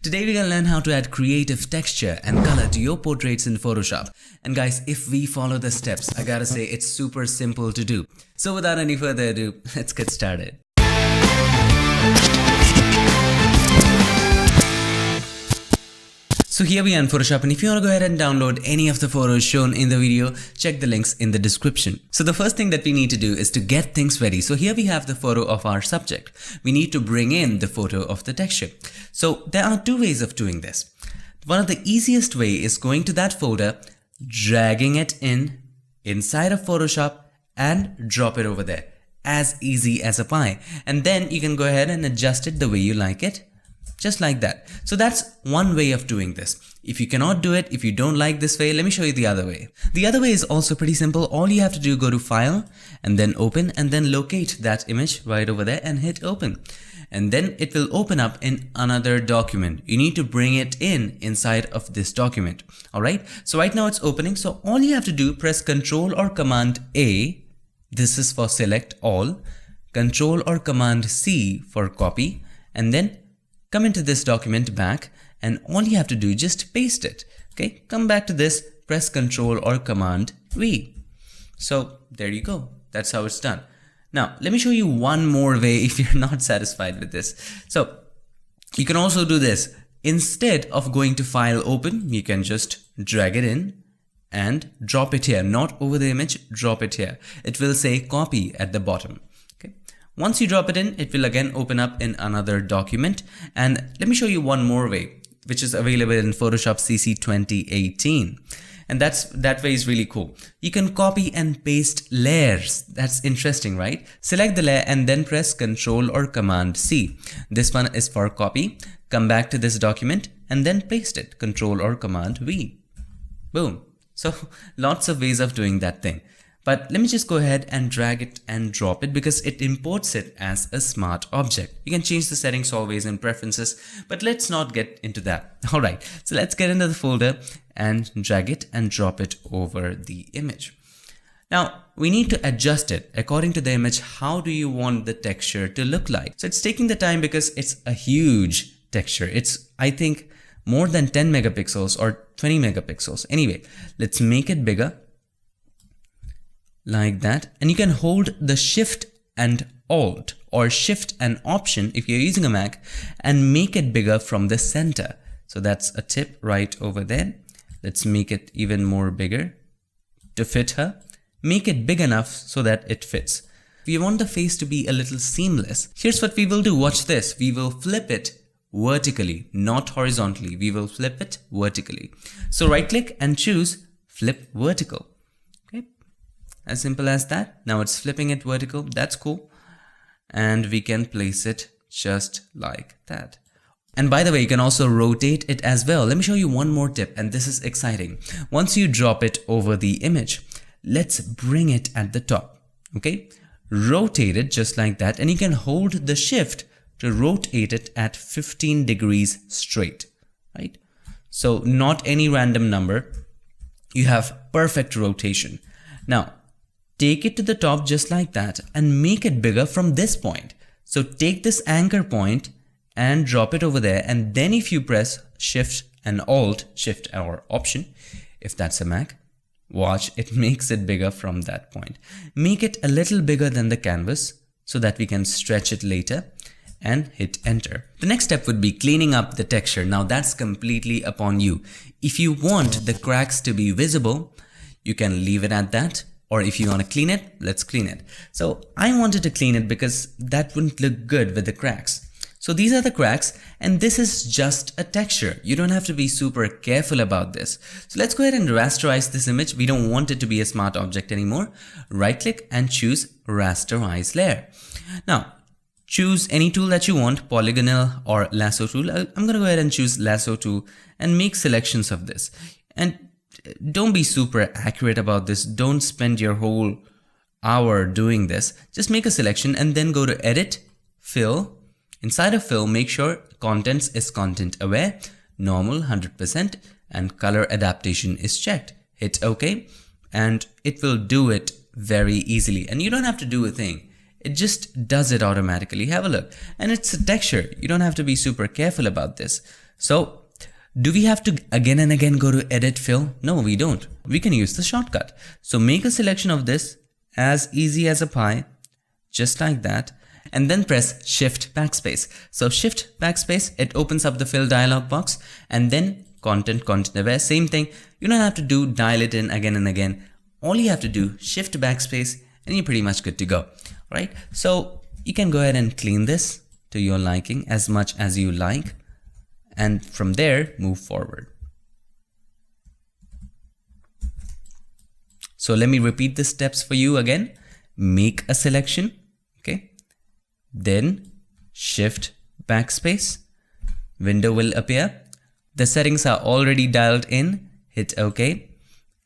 Today we're gonna learn how to add creative texture and color to your portraits in Photoshop. And guys, if we follow the steps, I gotta say it's super simple to do. So without any further ado, let's get started. So here we are in Photoshop, and if you want to go ahead and download any of the photos shown in the video, check the links in the description. So the first thing that we need to do is to get things ready. So here we have the photo of our subject. We need to bring in the photo of the texture. So there are two ways of doing this. One of the easiest way is going to that folder, dragging it inside of Photoshop and drop it over there. As easy as a pie. And then you can go ahead and adjust it the way you like it. Just like that. So that's one way of doing this. If you cannot do it, if you don't like this way, let me show you the other way. The other way is also pretty simple. All you have to do, go to File and then Open and then locate that image right over there and hit Open. And then it will open up in another document. You need to bring it inside of this document. Alright, so right now it's opening. So all you have to do, press Ctrl or Command A. This is for select all. Ctrl or Command C for copy. And then come into this document back, and all you have to do, just paste it. Okay, come back to this, press Ctrl or Command V. So there you go. That's how it's done. Now, let me show you one more way if you're not satisfied with this. So you can also do this. Instead of going to File, Open, you can just drag it in and drop it here. Not over the image, drop it here. It will say Copy at the bottom. Once you drop it in, it will again open up in another document. And let me show you one more way, which is available in Photoshop CC 2018. And that way is really cool. You can copy and paste layers. That's interesting, right? Select the layer and then press Ctrl or Command C. This one is for copy. Come back to this document and then paste it. Ctrl or Command V. Boom. So lots of ways of doing that thing. But let me just go ahead and drag it and drop it because it imports it as a smart object. You can change the settings always in preferences, but let's not get into that. Alright, so let's get into the folder and drag it and drop it over the image. Now, we need to adjust it according to the image. How do you want the texture to look like? So it's taking the time because it's a huge texture. It's, I think, more than 10 megapixels or 20 megapixels. Anyway, let's make it bigger. Like that, and you can hold the Shift and Alt or Shift and Option if you're using a Mac and make it bigger from the center. So that's a tip right over there. Let's make it even more bigger to fit her. Make it big enough so that it fits. If you want the face to be a little seamless, here's what we will do. Watch this. We will flip it vertically, not horizontally. We will flip it vertically. So right click and choose Flip Vertical. As simple as that. Now it's flipping it vertical. That's cool. And we can place it just like that. And by the way, you can also rotate it as well. Let me show you one more tip, and this is exciting. Once you drop it over the image, let's bring it at the top. Okay? Rotate it just like that, and you can hold the Shift to rotate it at 15 degrees straight. Right? So not any random number. You have perfect rotation. Now, take it to the top just like that and make it bigger from this point. So take this anchor point and drop it over there, and then if you press Shift and Alt, Shift or Option, if that's a Mac, watch, it makes it bigger from that point. Make it a little bigger than the canvas so that we can stretch it later and hit Enter. The next step would be cleaning up the texture. Now that's completely upon you. If you want the cracks to be visible, you can leave it at that. Or if you want to clean it, let's clean it. So I wanted to clean it because that wouldn't look good with the cracks. So these are the cracks, and this is just a texture. You don't have to be super careful about this. So let's go ahead and rasterize this image. We don't want it to be a smart object anymore. Right click and choose Rasterize Layer. Now, choose any tool that you want, polygonal or lasso tool. I'm going to go ahead and choose lasso tool and make selections of this. And don't be super accurate about this. Don't spend your whole hour doing this. Just make a selection and then go to Edit, Fill. Inside of Fill, make sure Contents is content aware, normal 100%, and color adaptation is checked. Hit OK, and it will do it very easily. And you don't have to do a thing. It just does it automatically. Have a look. And it's a texture. You don't have to be super careful about this. So do we have to again and again go to edit fill? No, we don't. We can use the shortcut. So make a selection of this as easy as a pie, just like that, and then press Shift Backspace. So Shift Backspace, it opens up the fill dialog box, and then content aware, same thing. You don't have to dial it in again and again. All you have to do, Shift Backspace, and you're pretty much good to go, right? So you can go ahead and clean this to your liking as much as you like, and from there move forward. So let me repeat the steps for you again. Make a selection, okay? Then Shift Backspace, window will appear. The settings are already dialed in, hit OK,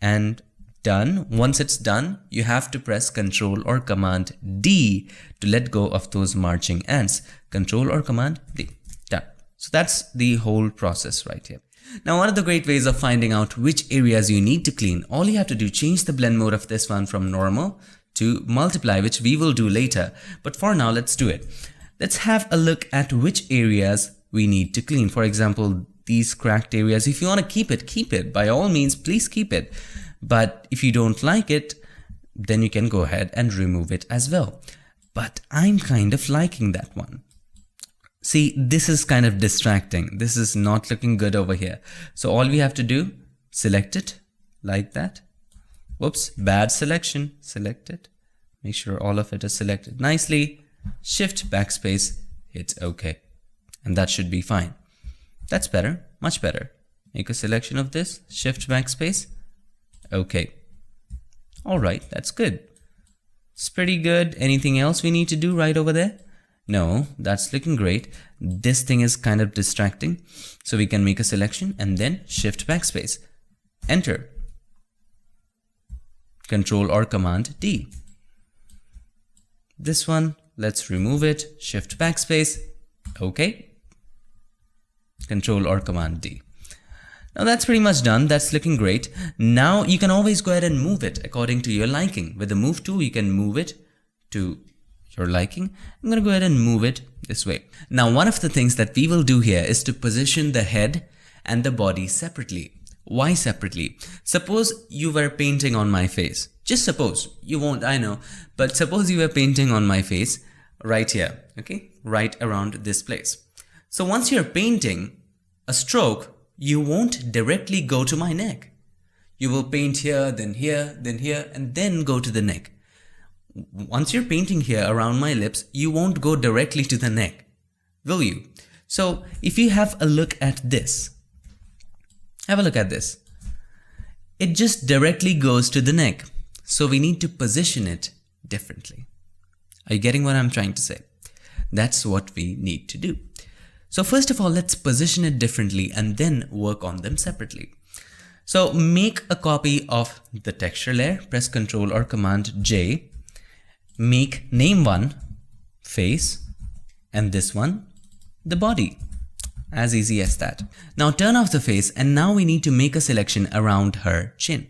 and done. Once it's done, you have to press Control or Command D to let go of those marching ants. Control or Command D, done. So that's the whole process right here. Now, one of the great ways of finding out which areas you need to clean, all you have to do, change the blend mode of this one from normal to multiply, which we will do later. But for now, let's do it. Let's have a look at which areas we need to clean. For example, these cracked areas, if you want to keep it. By all means, please keep it. But if you don't like it, then you can go ahead and remove it as well. But I'm kind of liking that one. See, this is kind of distracting. This is not looking good over here. So all we have to do, select it like that. Whoops, bad selection. Select it. Make sure all of it is selected nicely. Shift Backspace, hit OK. And that should be fine. That's better, much better. Make a selection of this, Shift Backspace, OK. All right, that's good. It's pretty good. Anything else we need to do right over there? No, that's looking great. This thing is kind of distracting. So we can make a selection and then Shift Backspace. Enter. Control or Command D. This one, let's remove it. Shift Backspace. OK. Control or Command D. Now that's pretty much done. That's looking great. Now you can always go ahead and move it according to your liking. With the move tool, you can move it to your liking. I'm going to go ahead and move it this way. Now, one of the things that we will do here is to position the head and the body separately. Why separately? Suppose you were painting on my face. Just suppose. You won't, I know. But suppose you were painting on my face right here. Okay? Right around this place. So once you're painting a stroke, you won't directly go to my neck. You will paint here, then here, then here, and then go to the neck. Once you're painting here around my lips, you won't go directly to the neck, will you? So if you have a look at this, it just directly goes to the neck. So we need to position it differently. Are you getting what I'm trying to say? That's what we need to do. So first of all, let's position it differently and then work on them separately. So make a copy of the texture layer, press Ctrl or Command J, make name one face and this one the body. As easy as that. Now turn off the face and now we need to make a selection around her chin.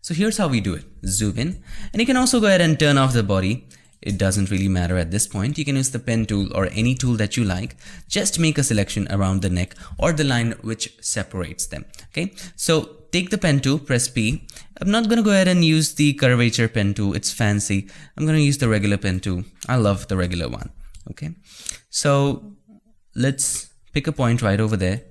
So here's how we do it. Zoom in and you can also go ahead and turn off the body. It doesn't really matter at this point. You can use the pen tool or any tool that you like. Just make a selection around the neck or the line which separates them. Okay, so take the pen tool, press P. I'm not going to go ahead and use the curvature pen tool. It's fancy. I'm going to use the regular pen tool. I love the regular one. Okay, so let's pick a point right over there.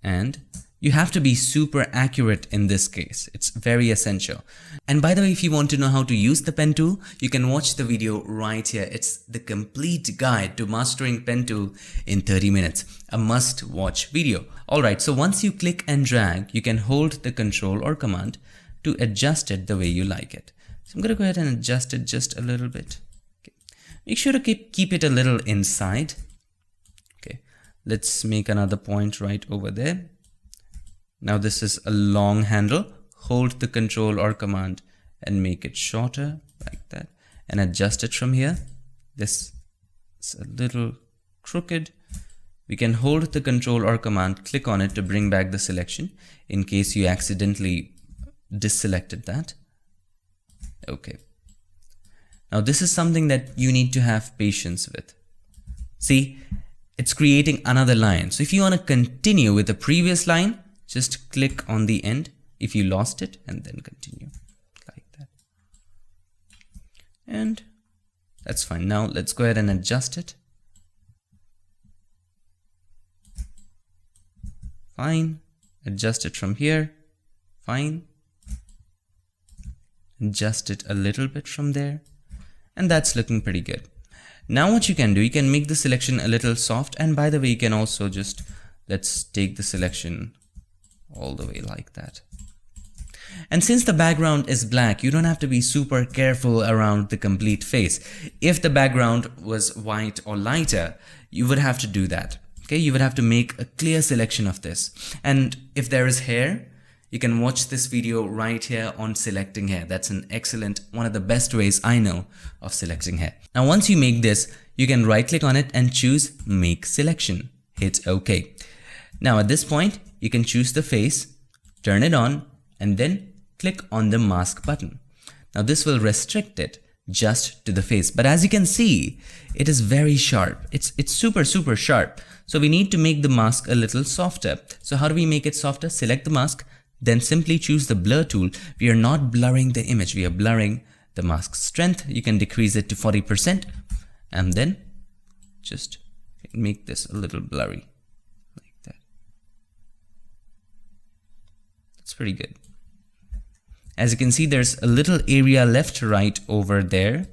And you have to be super accurate in this case. It's very essential. And by the way, if you want to know how to use the pen tool, you can watch the video right here. It's the complete guide to mastering pen tool in 30 minutes. A must watch video. Alright, so once you click and drag, you can hold the Control or Command to adjust it the way you like it. So I'm going to go ahead and adjust it just a little bit. Okay. Make sure to keep it a little inside. Okay, let's make another point right over there. Now this is a long handle. Hold the Control or Command and make it shorter like that and adjust it from here. This is a little crooked. We can hold the Control or Command, click on it to bring back the selection in case you accidentally deselected that. Okay. Now this is something that you need to have patience with. See, it's creating another line. So if you want to continue with the previous line, just click on the end if you lost it and then continue like that. And that's fine. Now let's go ahead and adjust it. Fine. Adjust it from here. Fine. Adjust it a little bit from there. And that's looking pretty good. Now what you can do, you can make the selection a little soft. And by the way, you can also just, let's take the selection all the way like that. And since the background is black, you don't have to be super careful around the complete face. If the background was white or lighter, you would have to do that. Okay, you would have to make a clear selection of this. And if there is hair, you can watch this video right here on selecting hair. That's an excellent, one of the best ways I know of selecting hair. Now, once you make this, you can right click on it and choose Make Selection. Hit OK. Now, at this point, you can choose the face, turn it on, and then click on the mask button. Now, this will restrict it just to the face. But as you can see, it is very sharp. It's super sharp. So we need to make the mask a little softer. So how do we make it softer? Select the mask, then simply choose the blur tool. We are not blurring the image, we are blurring the mask strength. You can decrease it to 40% and then just make this a little blurry like that. That's pretty good. As you can see, there's a little area left right over there,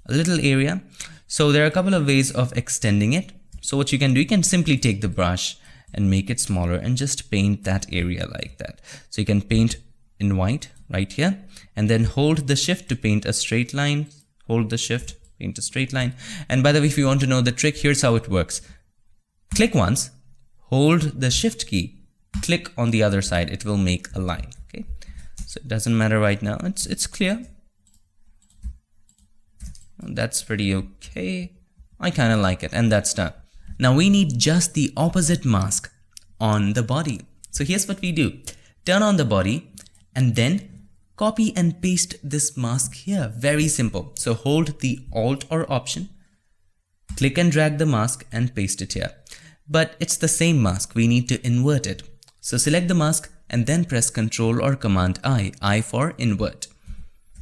a little area. So there are a couple of ways of extending it. So what you can do, you can simply take the brush and make it smaller and just paint that area like that. So you can paint in white right here and then hold the shift to paint a straight line. Hold the shift, paint a straight line. And by the way, if you want to know the trick, here's how it works. Click once, hold the shift key, click on the other side, it will make a line. Okay, so it doesn't matter right now, it's clear. That's pretty okay. I kind of like it, and that's done. Now we need just the opposite mask on the body. So here's what we do. Turn on the body and then copy and paste this mask here. Very simple. So hold the Alt or Option, click and drag the mask and paste it here. But it's the same mask. We need to invert it. So select the mask and then press Ctrl or Command I for invert.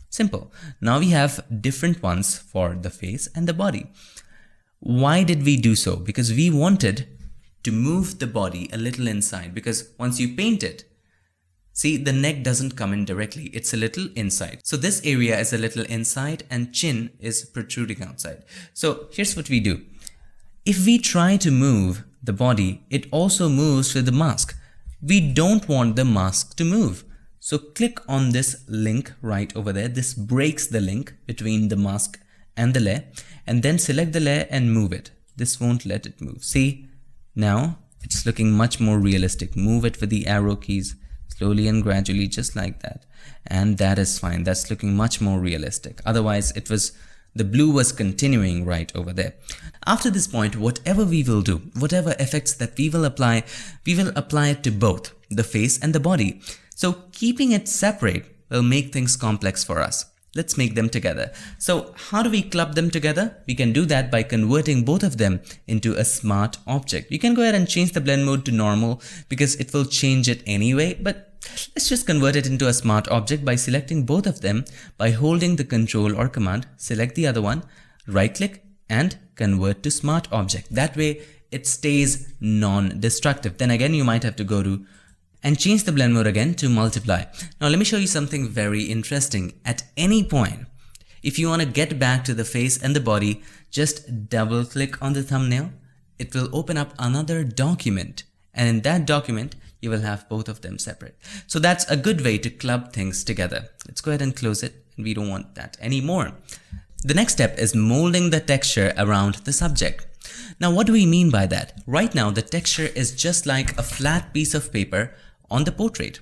Simple. Now we have different ones for the face and the body. Why did we do so? Because we wanted to move the body a little inside, because once you paint it, see, the neck doesn't come in directly, it's a little inside. So this area is a little inside and chin is protruding outside. So here's what we do. If we try to move the body, it also moves with the mask. We don't want the mask to move. So click on this link right over there. This breaks the link between the mask and the layer, and then select the layer and move it. This won't let it move. See, now it's looking much more realistic. Move it with the arrow keys slowly and gradually, just like that. And that is fine. That's looking much more realistic. Otherwise, the blue was continuing right over there. After this point, whatever we will do, whatever effects that we will apply it to both the face and the body. So keeping it separate will make things complex for us. Let's make them together. So how do we club them together? We can do that by converting both of them into a smart object. You can go ahead and change the blend mode to normal because it will change it anyway, but let's just convert it into a smart object by selecting both of them by holding the Control or Command, select the other one, right click and convert to smart object. That way it stays non-destructive. Then again, you might have to go to and change the blend mode again to multiply. Now let me show you something very interesting. At any point, if you want to get back to the face and the body, just double click on the thumbnail. It will open up another document, and in that document, you will have both of them separate. So that's a good way to club things together. Let's go ahead and close it. We don't want that anymore. The next step is molding the texture around the subject. Now what do we mean by that? Right now, the texture is just like a flat piece of paper on the portrait.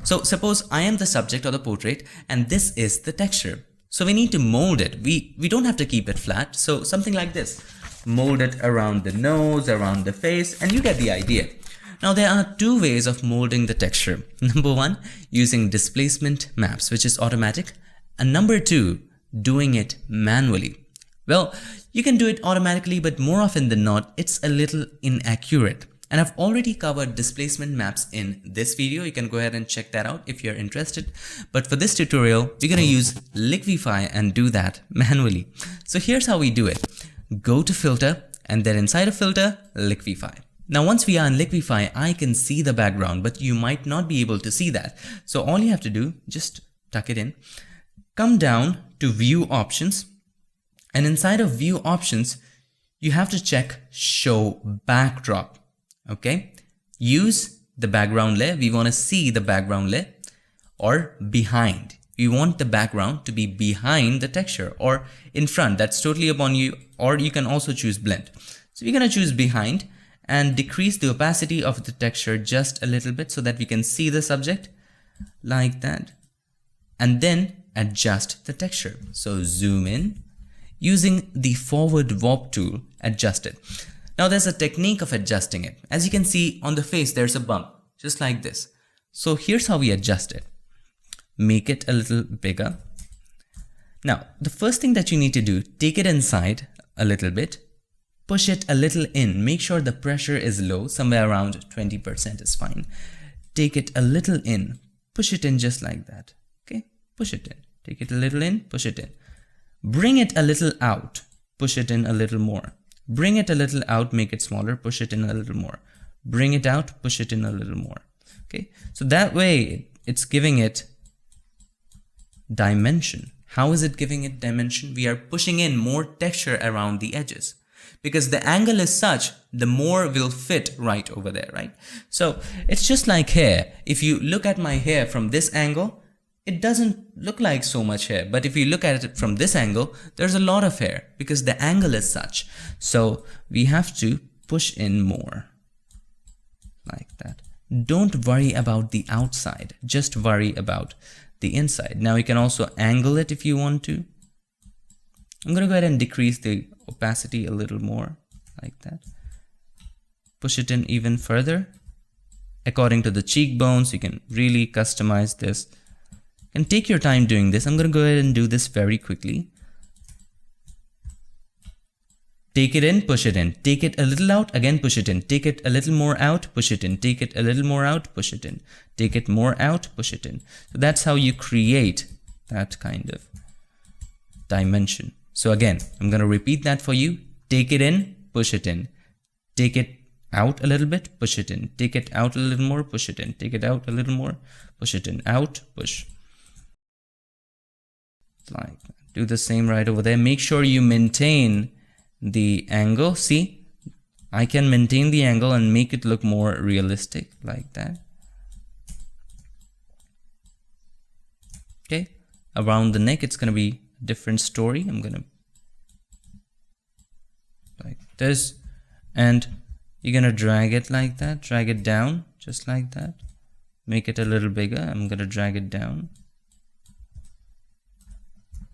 So suppose I am the subject of the portrait and this is the texture. So we need to mold it. We don't have to keep it flat. So something like this. Mold it around the nose, around the face, and you get the idea. Now there are two ways of molding the texture. Number one, using displacement maps, which is automatic. And number two, doing it manually. Well, you can do it automatically, but more often than not, it's a little inaccurate. And I've already covered displacement maps in this video. You can go ahead and check that out if you're interested. But for this tutorial, we're going to use Liquify and do that manually. So here's how we do it. Go to filter and then inside of filter, Liquify. Now once we are in Liquify, I can see the background, but you might not be able to see that. So all you have to do, just tuck it in, come down to view options. And inside of view options, you have to check show backdrop. Okay, use the background layer. We want to see the background layer, or behind. We want the background to be behind the texture or in front. That's totally upon you, or you can also choose blend. So we're going to choose behind and decrease the opacity of the texture just a little bit so that we can see the subject like that, and then adjust the texture. So zoom in using the forward warp tool, adjust it. Now there's a technique of adjusting it. As you can see on the face, there's a bump, just like this. So here's how we adjust it. Make it a little bigger. Now, the first thing that you need to do, take it inside a little bit, push it a little in, make sure the pressure is low, somewhere around 20% is fine. Take it a little in, push it in just like that, okay? Push it in, take it a little in, push it in. Bring it a little out, push it in a little more. Bring it a little out, make it smaller, push it in a little more. Bring it out, push it in a little more. Okay, so that way it's giving it dimension. How is it giving it dimension? We are pushing in more texture around the edges. Because the angle is such, the more will fit right over there, right? So it's just like hair. If you look at my hair from this angle, it doesn't look like so much hair, but if you look at it from this angle, there's a lot of hair because the angle is such. So we have to push in more like that. Don't worry about the outside, just worry about the inside. Now you can also angle it if you want to. I'm going to go ahead and decrease the opacity a little more like that. Push it in even further. According to the cheekbones, you can really customize this. And take your time doing this. I'm going to go ahead and do this very quickly. Take it in, push it in. Take it a little out, again push it in. Take it a little more out, push it in. Take it a little more out, push it in. Take it more out, push it in. So that's how you create that kind of dimension. So again, I'm going to repeat that for you. Take it in, push it in. Take it out a little bit, push it in. Take it out a little more, push it in. Take it out a little more, push it in. Out, push. Like that. Do the same right over there. Make sure you maintain the angle. See, I can maintain the angle and make it look more realistic like that. Okay, around the neck it's going to be a different story. I'm going to like this, and you're going to drag it like that, drag it down just like that, make it a little bigger. I'm going to drag it down.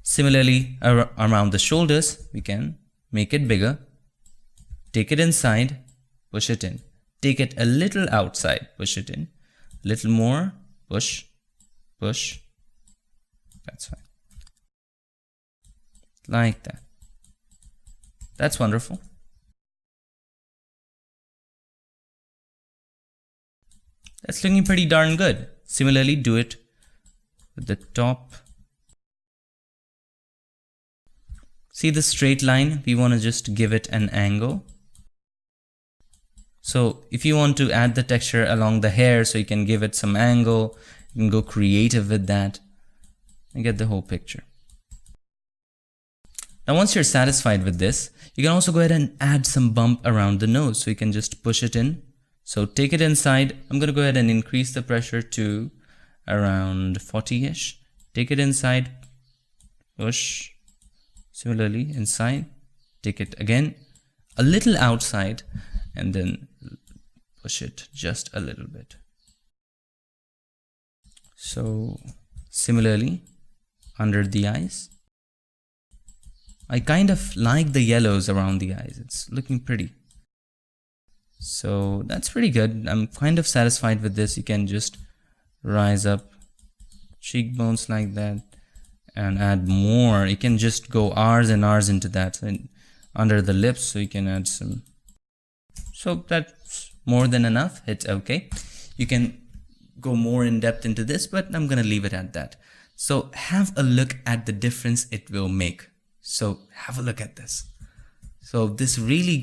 Similarly, around the shoulders, we can make it bigger. Take it inside, push it in. Take it a little outside, push it in. A little more, push, push. That's fine. Like that. That's wonderful. That's looking pretty darn good. Similarly, do it with the top. See the straight line? We want to just give it an angle. So if you want to add the texture along the hair so you can give it some angle, you can go creative with that and get the whole picture. Now once you're satisfied with this, you can also go ahead and add some bump around the nose. So you can just push it in. So take it inside. I'm going to go ahead and increase the pressure to around 40-ish. Take it inside, push. Similarly, inside, take it again, a little outside, and then push it just a little bit. So, similarly, under the eyes. I kind of like the yellows around the eyes. It's looking pretty. So, that's pretty good. I'm kind of satisfied with this. You can just rise up cheekbones like that and add more. You can just go R's and R's into that and under the lips, so you can add some. So that's more than enough. Hit OK. You can go more in depth into this, but I'm gonna leave it at that. So have a look at the difference it will make. So have a look at this. So this really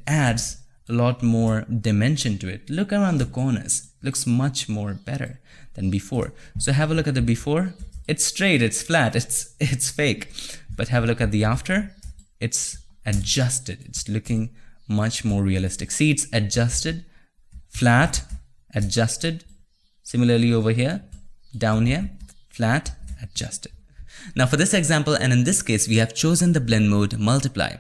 adds a lot more dimension to it. Look around the corners. Looks much more better than before. So have a look at the before. It's straight, it's flat, it's fake. But have a look at the after. It's adjusted. It's looking much more realistic. See, it's adjusted, flat, adjusted. Similarly over here, down here, flat, adjusted. Now for this example, and in this case, we have chosen the blend mode multiply.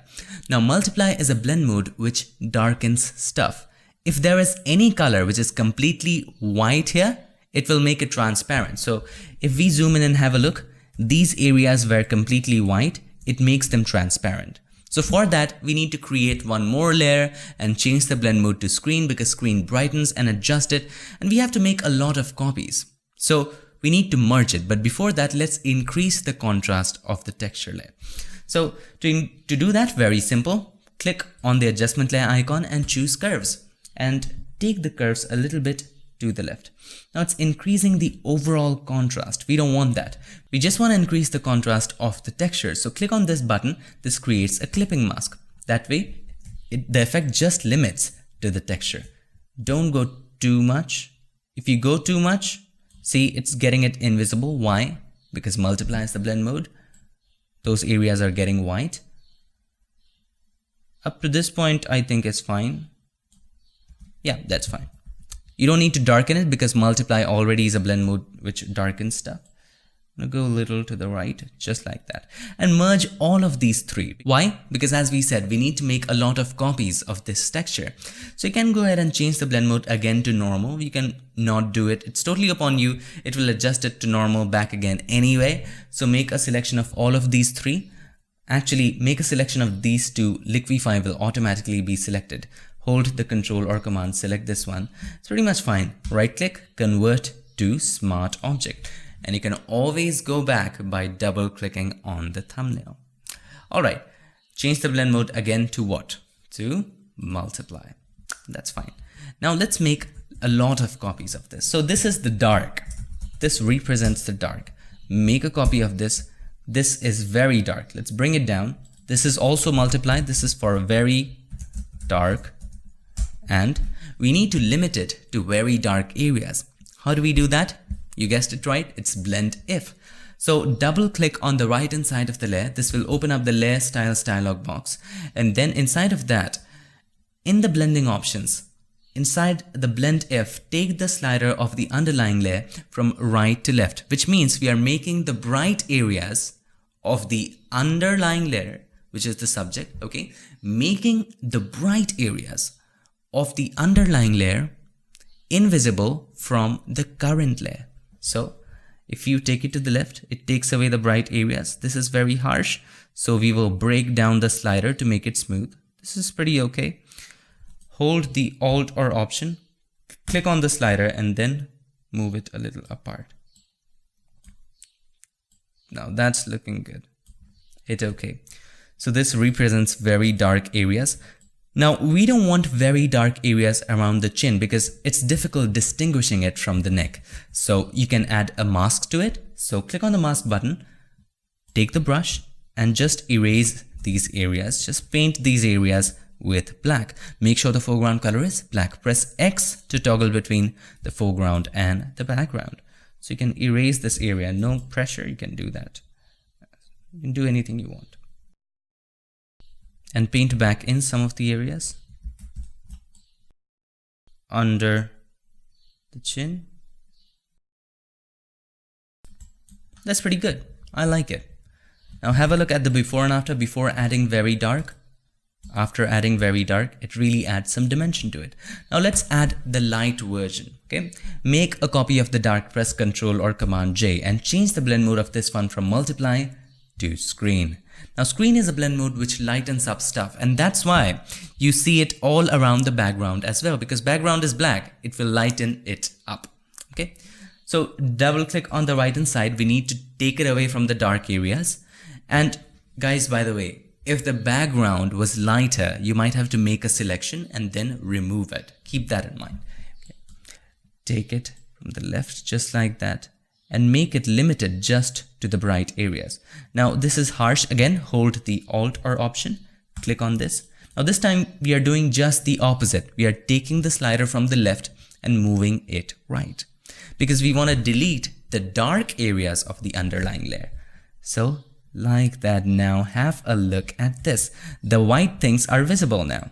Now multiply is a blend mode which darkens stuff. If there is any color which is completely white here, it will make it transparent. So if we zoom in and have a look, these areas were completely white, it makes them transparent. So for that, we need to create one more layer and change the blend mode to screen, because screen brightens and adjust it, and we have to make a lot of copies. So we need to merge it, but before that, let's increase the contrast of the texture layer. So to do that, very simple, click on the adjustment layer icon and choose curves and take the curves a little bit to the left. Now it's increasing the overall contrast. We don't want that. We just want to increase the contrast of the texture. So click on this button. This creates a clipping mask. That way, the effect just limits to the texture. Don't go too much. If you go too much, see, it's getting it invisible. Why? Because multiply is the blend mode. Those areas are getting white. Up to this point, I think it's fine. Yeah, that's fine. You don't need to darken it because multiply already is a blend mode which darkens stuff. I'm gonna go a little to the right, just like that. And merge all of these three. Why? Because as we said, we need to make a lot of copies of this texture. So you can go ahead and change the blend mode again to normal. You can not do it. It's totally upon you. It will adjust it to normal back again anyway. So make a selection of all of these three. Actually, make a selection of these two. Liquify will automatically be selected. Hold the control or command, select this one. It's pretty much fine. Right click, convert to smart object. And you can always go back by double clicking on the thumbnail. Alright, change the blend mode again to what? To multiply. That's fine. Now let's make a lot of copies of this. So this is the dark. This represents the dark. Make a copy of this. This is very dark. Let's bring it down. This is also multiply. This is for very dark. And we need to limit it to very dark areas. How do we do that? You guessed it right, it's blend if. So double click on the right hand side of the layer. This will open up the layer styles dialog box. And then inside of that, in the blending options, inside the blend if, take the slider of the underlying layer from right to left, which means we are making the bright areas of the underlying layer, which is the subject, okay? Making the bright areas of the underlying layer invisible from the current layer. So if you take it to the left, it takes away the bright areas. This is very harsh. So we will break down the slider to make it smooth. This is pretty okay. Hold the Alt or Option, click on the slider and then move it a little apart. Now that's looking good. Hit OK. So this represents very dark areas. Now we don't want very dark areas around the chin because it's difficult distinguishing it from the neck. So you can add a mask to it. So click on the mask button, take the brush and just erase these areas. Just paint these areas with black. Make sure the foreground color is black. Press X to toggle between the foreground and the background. So you can erase this area. No pressure, you can do that. You can do anything you want. And paint back in some of the areas under the chin. That's pretty good. I like it. Now have a look at the before and after. Before adding very dark, after adding very dark, it really adds some dimension to it. Now let's add the light version. Okay, make a copy of the dark, press Ctrl or Command J and change the blend mode of this one from multiply to screen. Now screen is a blend mode which lightens up stuff, and that's why you see it all around the background as well, because background is black, it will lighten it up. Okay, So double click on the right hand side. We need to take it away from the dark areas. And guys, by the way, if the background was lighter, you might have to make a selection and then remove it. Keep that in mind. Okay. Take it from the left just like that and make it limited just to the bright areas. Now this is harsh. Again, hold the Alt or Option, click on this. Now this time we are doing just the opposite. We are taking the slider from the left and moving it right because we want to delete the dark areas of the underlying layer. So like that. Now have a look at this. The white things are visible now.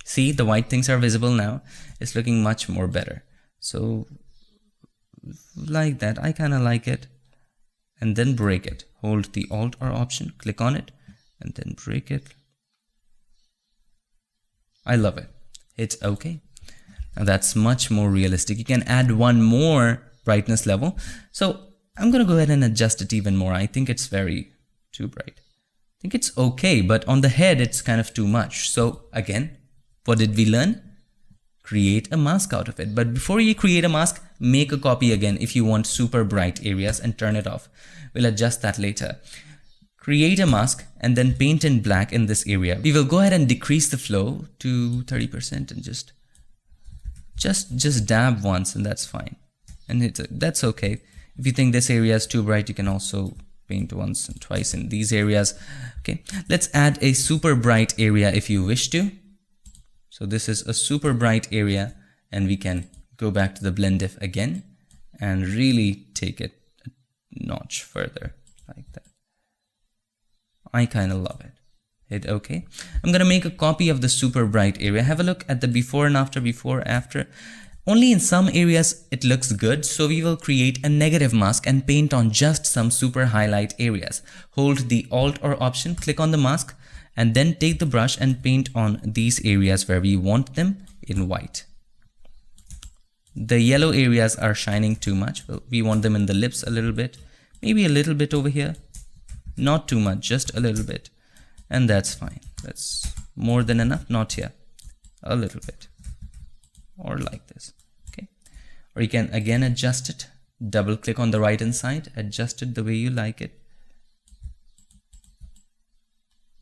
See, the white things are visible now. It's looking much more better. So like that, I kind of like it. And then break it. Hold the Alt or Option, click on it, and then break it. I love it. Hit OK. Now that's much more realistic. You can add one more brightness level. So I'm going to go ahead and adjust it even more. I think it's too bright. I think it's okay, but on the head it's kind of too much. So again, what did we learn? Create a mask out of it. But before you create a mask, make a copy again if you want super bright areas and turn it off. We'll adjust that later. Create a mask and then paint in black in this area. We will go ahead and decrease the flow to 30% and just dab once, and that's fine. And that's okay. If you think this area is too bright, you can also paint once and twice in these areas. Okay, let's add a super bright area if you wish to. So this is a super bright area, and we can go back to the blend diff again and really take it a notch further like that. I kind of love it. Hit OK. I'm going to make a copy of the super bright area. Have a look at the before and after. Only in some areas it looks good, so we will create a negative mask and paint on just some super highlight areas. Hold the Alt or Option, click on the mask, and then take the brush and paint on these areas where we want them in white. The yellow areas are shining too much. We want them in the lips a little bit, maybe a little bit over here. Not too much, just a little bit. And that's fine. That's more than enough. Not here. A little bit. Or like this. Okay. Or you can again adjust it. Double click on the right hand side. Adjust it the way you like it.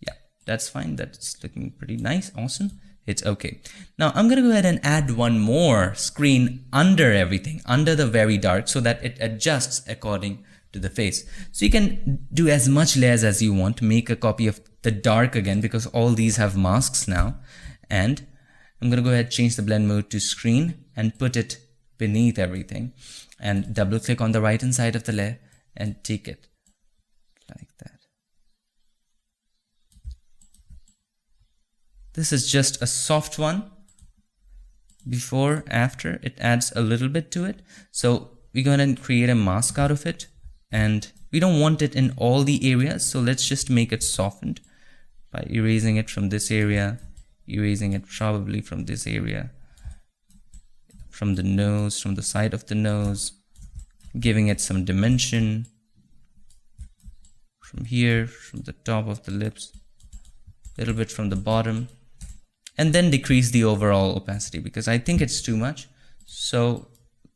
Yeah, that's fine. That's looking pretty nice. Awesome. It's okay. Now I'm going to go ahead and add one more screen under everything, under the very dark, so that it adjusts according to the face. So you can do as much layers as you want. Make a copy of the dark again, because all these have masks now. And I'm going to go ahead and change the blend mode to screen and put it beneath everything, and double click on the right hand side of the layer and take it like that. This is just a soft one. Before, after, it adds a little bit to it. So we're going to create a mask out of it, and we don't want it in all the areas. So let's just make it softened by erasing it from this area, erasing it probably from this area, from the nose, from the side of the nose, giving it some dimension from here, from the top of the lips, a little bit from the bottom, and then decrease the overall opacity because I think it's too much. So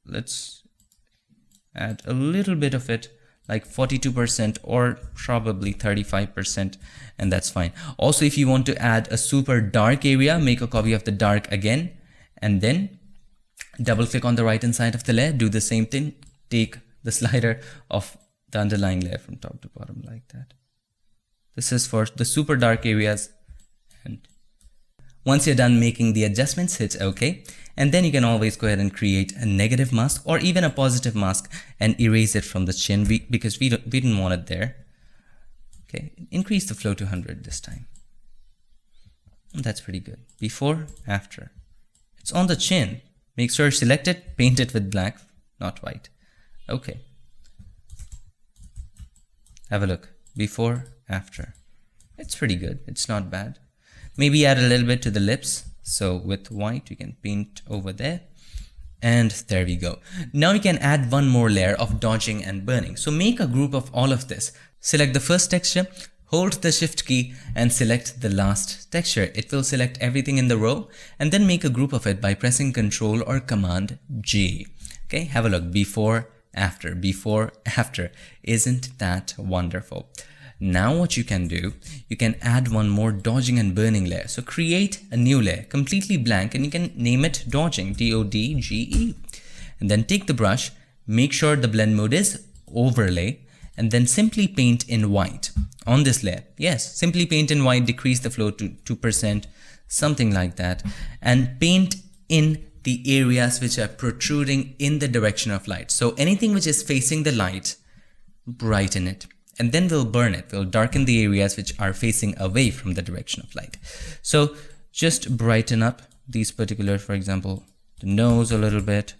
let's add a little bit of it, like 42% or probably 35%, and that's fine. Also, if you want to add a super dark area, make a copy of the dark again, and then double click on the right hand side of the layer, do the same thing, take the slider of the underlying layer from top to bottom like that. This is for the super dark areas, and once you're done making the adjustments, hit OK. And then you can always go ahead and create a negative mask or even a positive mask and erase it from the chin because we didn't want it there. Okay, increase the flow to 100 this time. And that's pretty good. Before, after. It's on the chin. Make sure select it, paint it with black, not white. Okay. Have a look. Before, after. It's pretty good. It's not bad. Maybe add a little bit to the lips. So with white, you can paint over there. And there we go. Now you can add one more layer of dodging and burning. So make a group of all of this. Select the first texture, hold the shift key and select the last texture. It will select everything in the row, and then make a group of it by pressing Ctrl or Command J. Okay, have a look. Before, after, before, after. Isn't that wonderful? Now what you can do, you can add one more dodging and burning layer. So create a new layer, completely blank, and you can name it dodging, D-O-D-G-E. And then take the brush, make sure the blend mode is overlay, and then simply paint in white on this layer. Yes, simply paint in white, decrease the flow to 2%, something like that, and paint in the areas which are protruding in the direction of light. So anything which is facing the light, brighten it, and then we'll burn it. We'll darken the areas which are facing away from the direction of light. So just brighten up these particular, for example, the nose a little bit,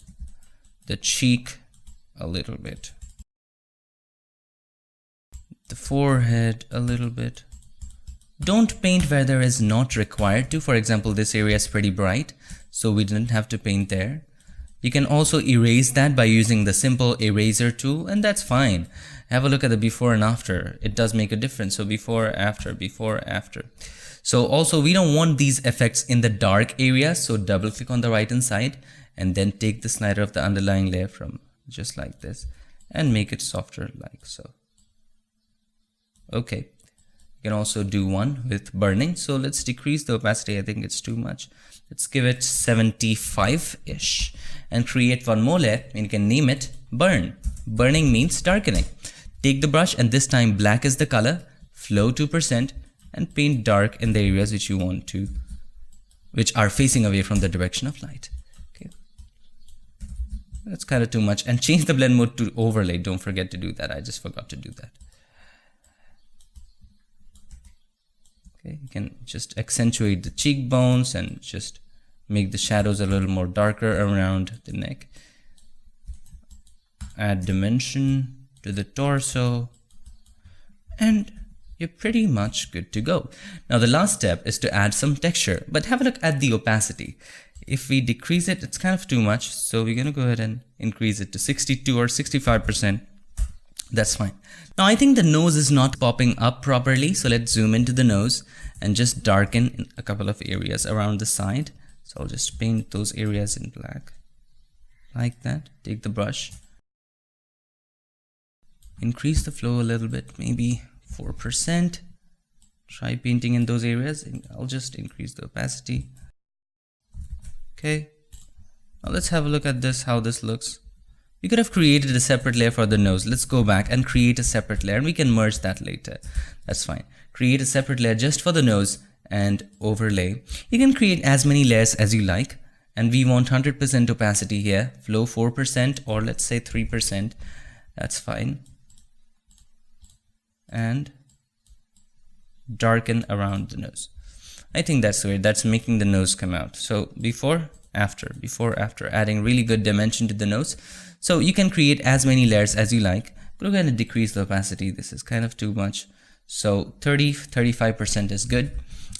the cheek a little bit, the forehead a little bit. Don't paint where there is not required to. For example, this area is pretty bright, so we didn't have to paint there. You can also erase that by using the simple eraser tool, and that's fine. Have a look at the before and after. It does make a difference. So before, after, before, after. So also we don't want these effects in the dark areas, so double click on the right hand side and then take the slider of the underlying layer from just like this and make it softer like so. Okay. You can also do one with burning. So let's decrease the opacity. I think it's too much. Let's give it 75-ish and create one more layer, and you can name it burn. Burning means darkening. Take the brush, and this time black is the color, flow 2%, and paint dark in the areas which you want to, which are facing away from the direction of light. Okay. That's kind of too much. And change the blend mode to overlay. Don't forget to do that. I just forgot to do that. Okay, you can just accentuate the cheekbones and just make the shadows a little more darker around the neck. Add dimension to the torso, and you're pretty much good to go. Now the last step is to add some texture, but have a look at the opacity. If we decrease it, it's kind of too much, so we're gonna go ahead and increase it to 62 or 65%. That's fine. Now I think the nose is not popping up properly, so let's zoom into the nose and just darken a couple of areas around the side. So I'll just paint those areas in black like that. Take the brush, increase the flow a little bit, maybe 4%. Try painting in those areas, and I'll just increase the opacity. Okay, now let's have a look at this, how this looks. We could have created a separate layer for the nose. Let's go back and create a separate layer, and we can merge that later. That's fine. Create a separate layer just for the nose and overlay. You can create as many layers as you like, and we want 100% opacity here, flow 4%, or let's say 3%. That's fine. And darken around the nose. I think that's great. That's making the nose come out. So before, after, adding really good dimension to the nose. So you can create as many layers as you like, but we're going to decrease the opacity. This is kind of too much. So 35% is good.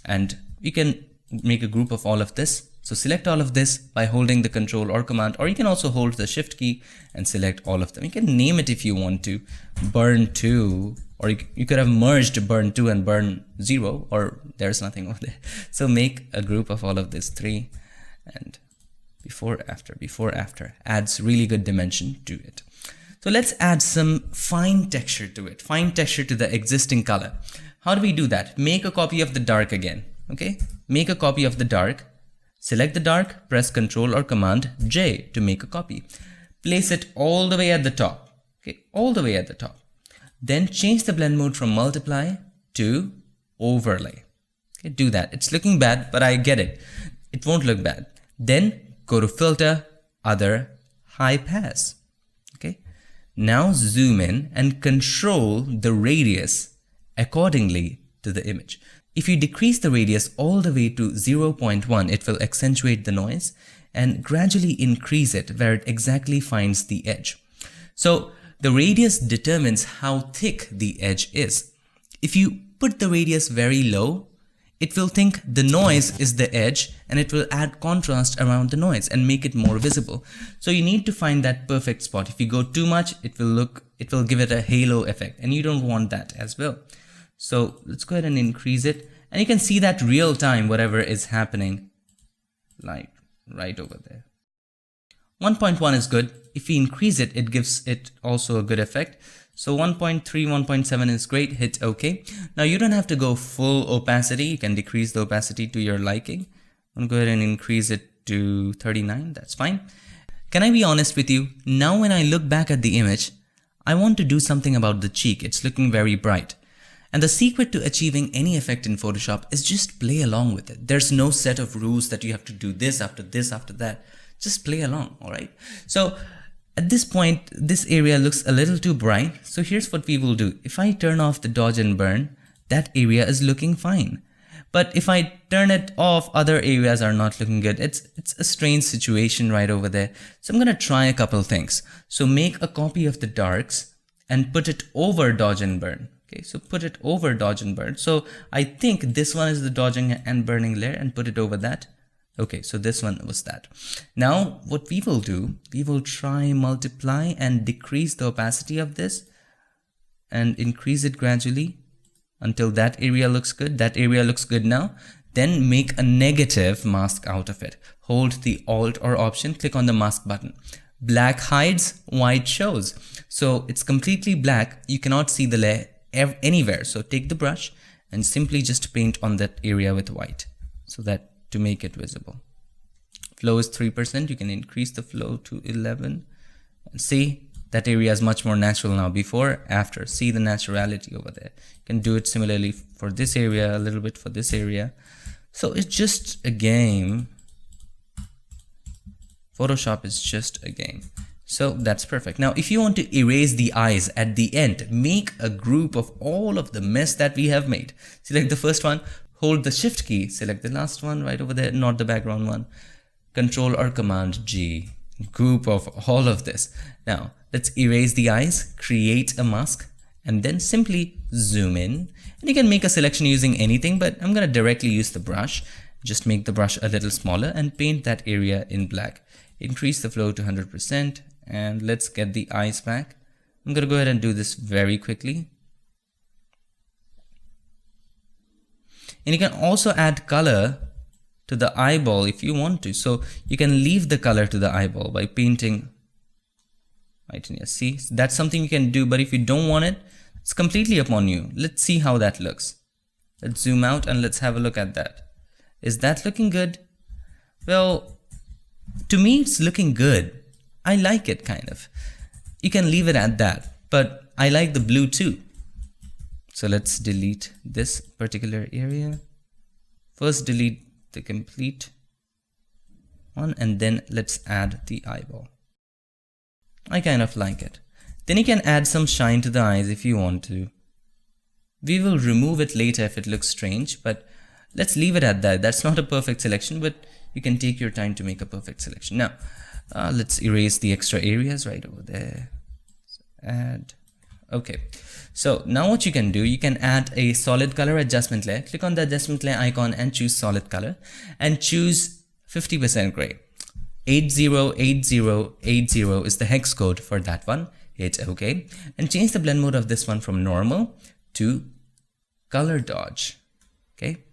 And you can make a group of all of this. So select all of this by holding the Control or Command, or you can also hold the Shift key and select all of them. You can name it if you want to, burn 2, or you could have merged burn 2 and burn 0, or there's nothing over there. So make a group of all of this 3, and before, after adds really good dimension to it. So let's add some fine texture to it, fine texture to the existing color. How do we do that? Make a copy of the dark again. Okay, make a copy of the dark. Select the dark, press Ctrl or Command J to make a copy. Place it all the way at the top. Okay, all the way at the top. Then change the blend mode from multiply to overlay. Okay, do that. It's looking bad, but I get it. It won't look bad. Then go to Filter, Other, High Pass. Okay. Now zoom in and control the radius accordingly to the image. If you decrease the radius all the way to 0.1, it will accentuate the noise, and gradually increase it where it exactly finds the edge. So the radius determines how thick the edge is. If you put the radius very low, it will think the noise is the edge, and it will add contrast around the noise and make it more visible. So you need to find that perfect spot. If you go too much, it will give it a halo effect, and you don't want that as well. So let's go ahead and increase it, and you can see that real time whatever is happening, like right over there. 1.1 is good. If we increase it, it gives it also a good effect. So 1.3, 1.7 is great. Hit OK. Now you don't have to go full opacity. You can decrease the opacity to your liking. I'm going to go ahead and increase it to 39. That's fine. Can I be honest with you? Now when I look back at the image, I want to do something about the cheek. It's looking very bright. And the secret to achieving any effect in Photoshop is just play along with it. There's no set of rules that you have to do this, after that. Just play along, all right? So at this point, this area looks a little too bright. So here's what we will do. If I turn off the dodge and burn, that area is looking fine. But if I turn it off, other areas are not looking good. It's a strange situation right over there. So I'm going to try a couple things. So make a copy of the darks and put it over dodge and burn. Okay, so put it over dodge and burn. So I think this one is the dodging and burning layer and put it over that. Okay, so this one was that. Now what we will do, we will try multiply and decrease the opacity of this and increase it gradually until that area looks good. That area looks good now. Then make a negative mask out of it. Hold the Alt or Option, click on the mask button. Black hides, white shows. So it's completely black. You cannot see the layer anywhere. So take the brush and simply just paint on that area with white so that to make it visible. Flow is 3%. You can increase the flow to 11 and see that area is much more natural now. Before, after, see the naturality over there. You can do it similarly for this area, a little bit for this area. So it's just a game. Photoshop is just a game. So that's perfect. Now, if you want to erase the eyes at the end, make a group of all of the mess that we have made. Select the first one, hold the Shift key, select the last one right over there, not the background one. Control or Command G, group of all of this. Now, let's erase the eyes, create a mask, and then simply zoom in. And you can make a selection using anything, but I'm going to directly use the brush. Just make the brush a little smaller and paint that area in black. Increase the flow to 100%. And let's get the eyes back. I'm going to go ahead and do this very quickly. And you can also add color to the eyeball if you want to. So you can leave the color to the eyeball by painting right in here. See, that's something you can do, but if you don't want it, it's completely upon you. Let's see how that looks. Let's zoom out and let's have a look at that. Is that looking good? Well, to me, it's looking good. I like it kind of. You can leave it at that, but I like the blue too. So let's delete this particular area. First delete the complete one and then let's add the eyeball. I kind of like it. Then you can add some shine to the eyes if you want to. We will remove it later if it looks strange, but let's leave it at that. That's not a perfect selection, but you can take your time to make a perfect selection. Now, let's erase the extra areas right over there. So add. Okay. So now what you can do, you can add a solid color adjustment layer. Click on the adjustment layer icon and choose solid color and choose 50% gray. 808080 is the hex code for that one. Hit OK and change the blend mode of this one from normal to color dodge. Okay.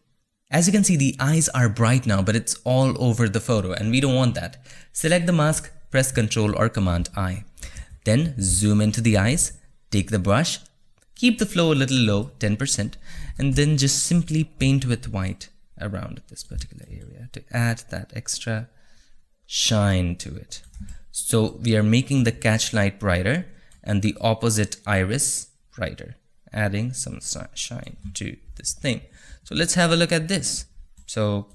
As you can see, the eyes are bright now, but it's all over the photo and we don't want that. Select the mask, press Ctrl or Command I. Then zoom into the eyes, take the brush, keep the flow a little low, 10%, and then just simply paint with white around this particular area to add that extra shine to it. So we are making the catch light brighter and the opposite iris brighter, adding some shine to this thing. So let's have a look at this. So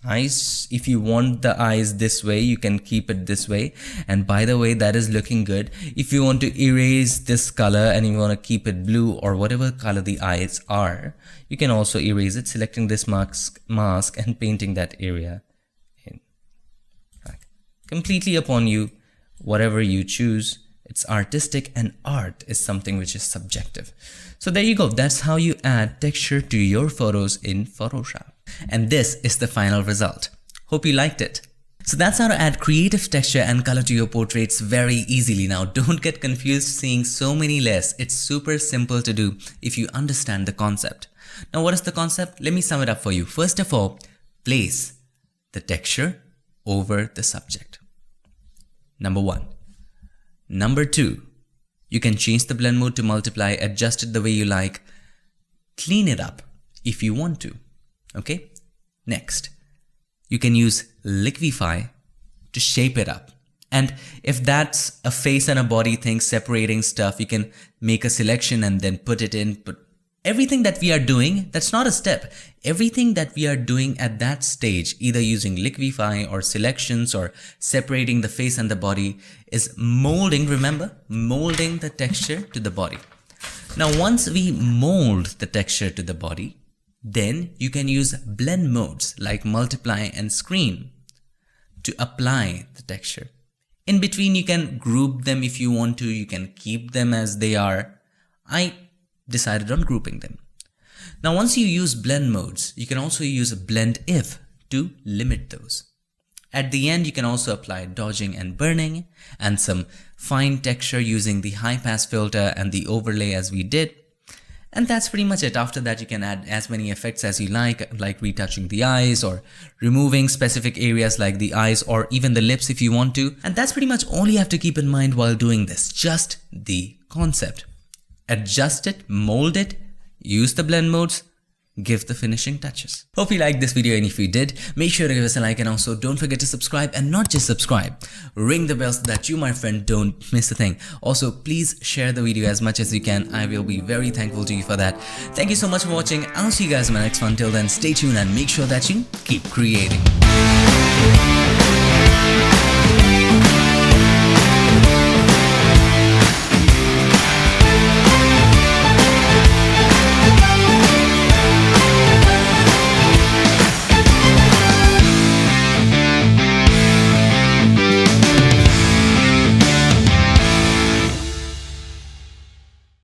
eyes, if you want the eyes this way, you can keep it this way. And by the way, that is looking good. If you want to erase this color and you want to keep it blue or whatever color the eyes are, you can also erase it, selecting this mask and painting that area in black. Completely upon you, whatever you choose. It's artistic, and art is something which is subjective. So there you go. That's how you add texture to your photos in Photoshop. And this is the final result. Hope you liked it. So that's how to add creative texture and color to your portraits very easily. Now, don't get confused seeing so many layers. It's super simple to do if you understand the concept. Now, what is the concept? Let me sum it up for you. First of all, place the texture over the subject. Number 1. Number 2, you can change the blend mode to multiply, adjust it the way you like, clean it up if you want to. Okay? Next, you can use liquify to shape it up. And if that's a face and a body thing, separating stuff, you can make a selection and then put it in. But everything that we are doing, that's not a step. Everything that we are doing at that stage, either using liquify or selections or separating the face and the body, is molding, remember, molding the texture to the body. Now, once we mold the texture to the body, then you can use blend modes like multiply and screen to apply the texture. In between, you can group them if you want to. You can keep them as they are. I decided on grouping them. Now, once you use blend modes, you can also use blend if to limit those. At the end, you can also apply dodging and burning and some fine texture using the high pass filter and the overlay as we did. And that's pretty much it. After that, you can add as many effects as you like retouching the eyes or removing specific areas like the eyes or even the lips if you want to. And that's pretty much all you have to keep in mind while doing this, just the concept. Adjust it, mold it, use the blend modes, give the finishing touches. Hope you liked this video, and if you did, make sure to give us a like, and also don't forget to subscribe, and not just subscribe, ring the bell so that you, my friend, don't miss a thing. Also, please share the video as much as you can. I will be very thankful to you for that. Thank you so much for watching. I'll see you guys in my next one. Till then, stay tuned and make sure that you keep creating.